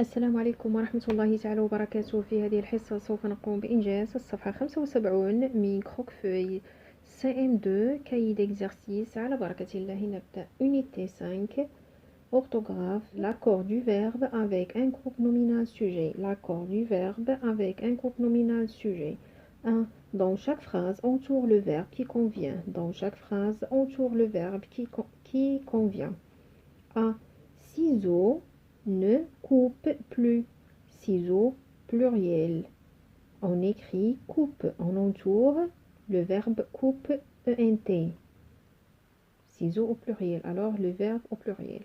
السلام عليكم ورحمة الله تعالى وبركاته. في هذه الحصة سوف نقوم بإنجاز الصفحة 75 من كروك فوي CM2 cahier d'exercice. على بركة الله نبدأ Unité 5 orthographe. L'accord du verbe avec un groupe nominal sujet. L'accord du verbe avec un groupe nominal sujet. 1. Dans chaque phrase, entoure le verbe qui convient. Dans chaque phrase, entoure le verbe qui convient. A. Ciseaux ne coupe plus. Ciseaux, pluriel. On écrit coupe, on entoure le verbe coupe, ENT. Ciseaux au pluriel, alors le verbe au pluriel.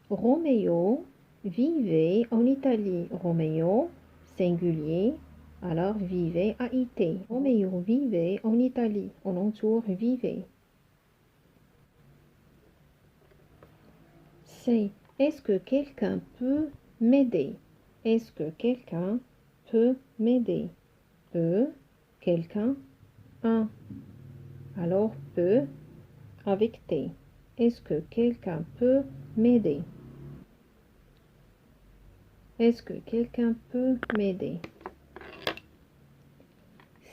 Roméo vivait en Italie. Roméo, singulier, alors vivait à IT. Roméo vivait en Italie, on entoure vivait. C'est est-ce que quelqu'un peut m'aider? Est-ce que quelqu'un peut m'aider? Peut, quelqu'un, un. Alors peut avec T. Est-ce que quelqu'un peut m'aider? Est-ce que quelqu'un peut m'aider?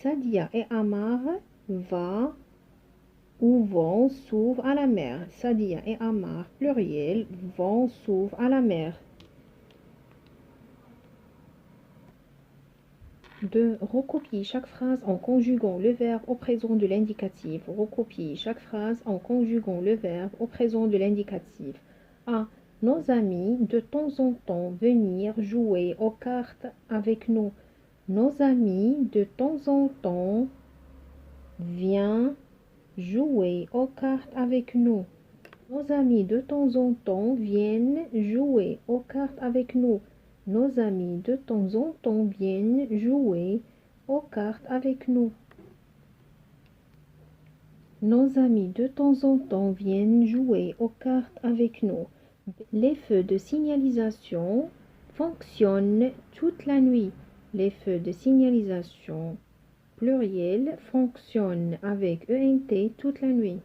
Sadia et Amar va ou vont s'ouvre à la mer. Sadia et Amar, pluriel, vont s'ouvre à la mer. 2. Recopier chaque phrase en conjuguant le verbe au présent de l'indicatif. Recopier chaque phrase en conjuguant le verbe au présent de l'indicatif. A. Nos amis de temps en temps venir jouer aux cartes avec nous. Nos amis de temps en temps viennent jouer aux cartes avec nous. Nos amis de temps en temps viennent jouer aux cartes avec nous. Nos amis de temps en temps viennent jouer aux cartes avec nous. Nos amis de temps en temps viennent jouer aux cartes avec nous. Les feux de signalisation fonctionnent toute la nuit. Les feux de signalisation pluriel fonctionnent avec ENT toute la nuit.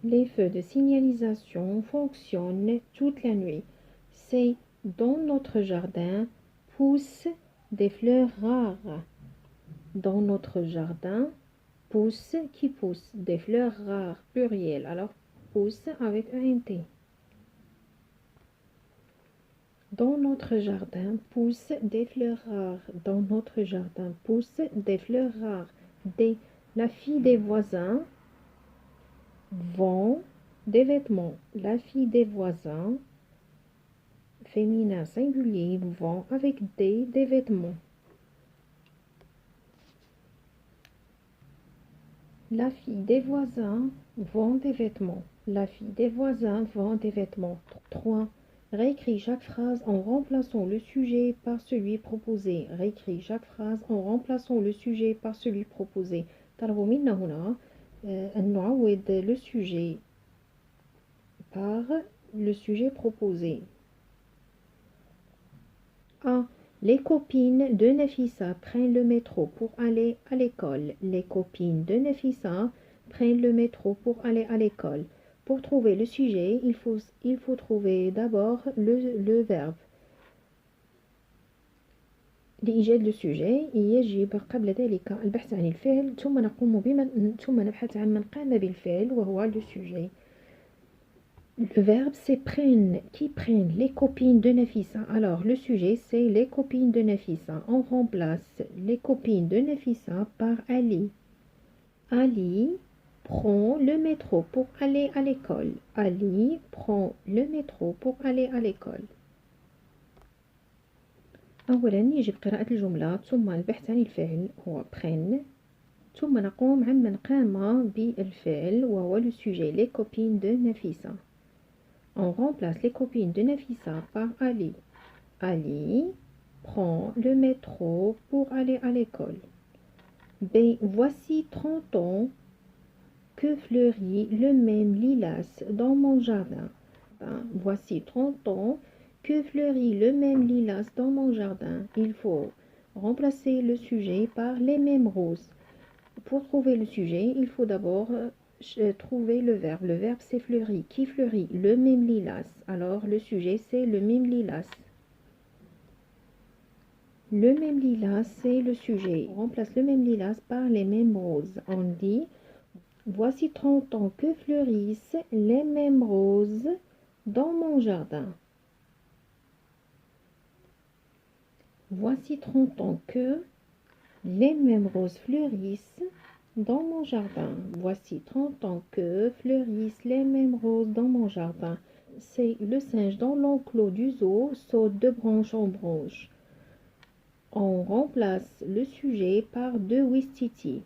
Les feux de signalisation fonctionnent toute la nuit. C'est dans notre jardin poussent des fleurs rares. Dans notre jardin poussent qui poussent des fleurs rares, pluriel. Alors pousse avec ENT. Dans notre jardin poussent des fleurs rares. Dans notre jardin poussent des fleurs rares. Des la fille des voisins vend des vêtements. La fille des voisins, féminin singulier, vend avec des vêtements. La fille des voisins vend des vêtements. La fille des voisins vend des vêtements. 3. Réécris chaque phrase en remplaçant le sujet par celui proposé. Réécris chaque phrase en remplaçant le sujet par celui proposé. طلبوا منا هنا أن نعوض le sujet par le sujet proposé. A. Les copines de Nafissa prennent le métro pour aller à l'école. Les copines de Nafissa prennent le métro pour aller à l'école. Pour trouver le sujet, il faut trouver d'abord le verbe. لإيجاد السوجي يجب قبل ذلك البحث عن الفعل ثم نبحث عن من قام بالفعل وهو le sujet. Le verbe c'est prennent, qui prennent, les copines de Nafissa. Alors le sujet c'est les copines de Nafissa. On remplace les copines de Nafissa par Ali. Ali prend le métro pour aller à l'école. Ali prend le métro pour aller à l'école. أولا يجب قراءة الجملة ثم البحث عن الفعل هو prennent ثم نقوم عمن قام بالفعل وهو le sujet les copines de Nafissa. On remplace les copines de Nafissa par Ali. Ali prend le métro pour aller à l'école. B. Voici 30 ans que fleurit le même lilas dans mon jardin. Voici 30 ans que fleurit le même lilas dans mon jardin. Il faut remplacer le sujet par les mêmes roses. Pour trouver le sujet, il faut d'abord trouver le verbe. Le verbe c'est fleurit. Qui fleurit? Le même lilas. Alors le sujet c'est le même lilas. Le même lilas c'est le sujet. On remplace le même lilas par les mêmes roses. On dit voici 30 ans que fleurissent les mêmes roses dans mon jardin. Voici 30 ans que les mêmes roses fleurissent dans mon jardin. Voici 30 ans que fleurissent les mêmes roses dans mon jardin. C'est le singe dans l'enclos du zoo saute de branche en branche. On remplace le sujet par deux ouistiti.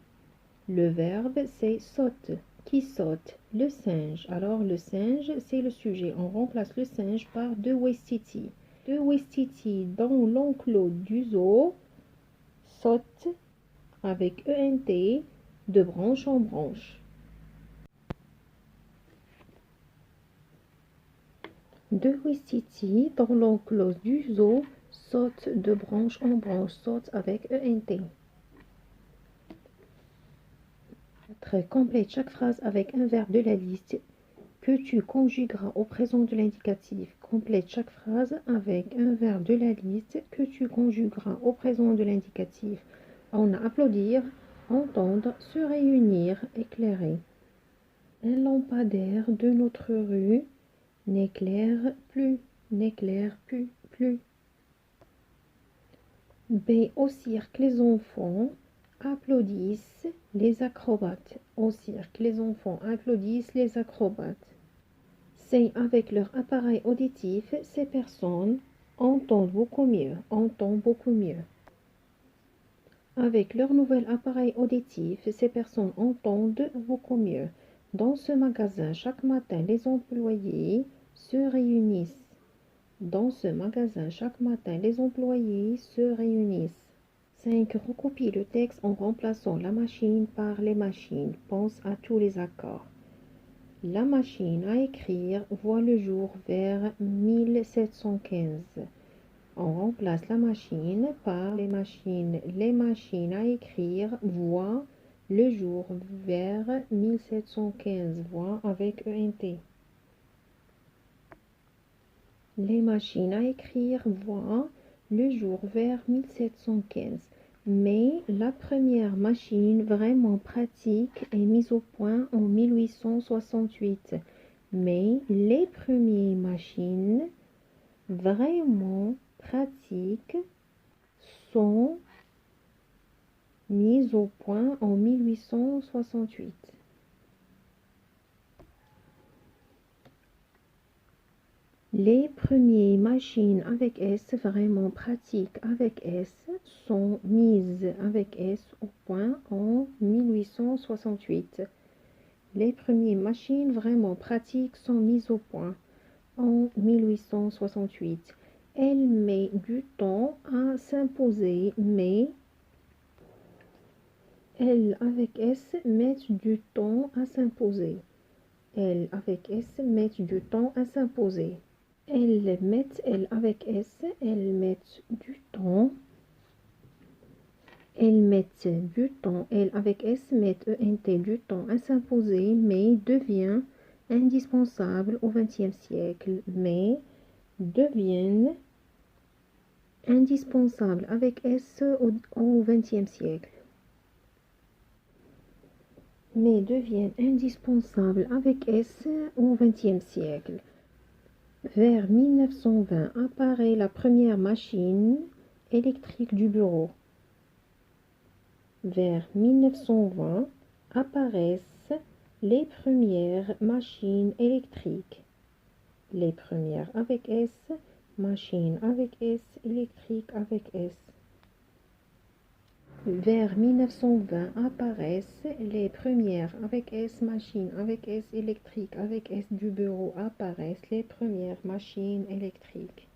Le verbe c'est saute. Qui saute? Le singe. Alors le singe c'est le sujet. On remplace le singe par deux ouistiti. Deux ouistiti dans l'enclos du zoo saute avec ENT de branche en branche. Deux ouistiti dans l'enclos du zoo sautent de branche en branche, sautent avec ENT. Complète chaque phrase avec un verbe de la liste que tu conjugueras au présent de l'indicatif. Complète chaque phrase avec un verbe de la liste que tu conjugueras au présent de l'indicatif. On a applaudir, entendre, se réunir, éclairer. Un lampadaire de notre rue n'éclaire plus, n'éclaire plus. B. Au cirque, les enfants applaudissent les acrobates. Au cirque, les enfants applaudissent les acrobates. C. Avec leur appareil auditif, ces personnes entendent beaucoup mieux, Avec leur nouvel appareil auditif, ces personnes entendent beaucoup mieux. Dans ce magasin, chaque matin, les employés se réunissent. Dans ce magasin, chaque matin, les employés se réunissent. 5. Recopie le texte en remplaçant la machine par les machines. Pense à tous les accords. La machine à écrire voit le jour vers 1715. On remplace la machine par les machines. Les machines à écrire voient le jour vers 1715. Voient avec ENT. Les machines à écrire voient le jour vers 1715. Mais la première machine vraiment pratique est mise au point en 1868. Mais les premières machines vraiment pratiques sont mises au point en 1868. Les premières machines avec S vraiment pratiques avec S sont mises avec S au point en 1868. Les premières machines vraiment pratiques sont mises au point en 1868. Elle met du temps à s'imposer, mais elle avec S met du temps à s'imposer. Elle avec S met du temps à s'imposer. Elles mettent, elles avec S, elles mettent du temps. Elles mettent du temps, elles avec S mettent ENT du temps à s'imposer, mais devient indispensable au XXe siècle. Mais deviennent indispensables avec S au XXe siècle. Mais deviennent indispensables avec S au XXe siècle. Vers 1920 apparaît la première machine électrique du bureau. Vers 1920 apparaissent les premières machines électriques. Les premières avec S, machines avec S, électriques avec S. Vers 1920 apparaissent les premières avec S, machines avec S, électriques avec S du bureau apparaissent les premières machines électriques.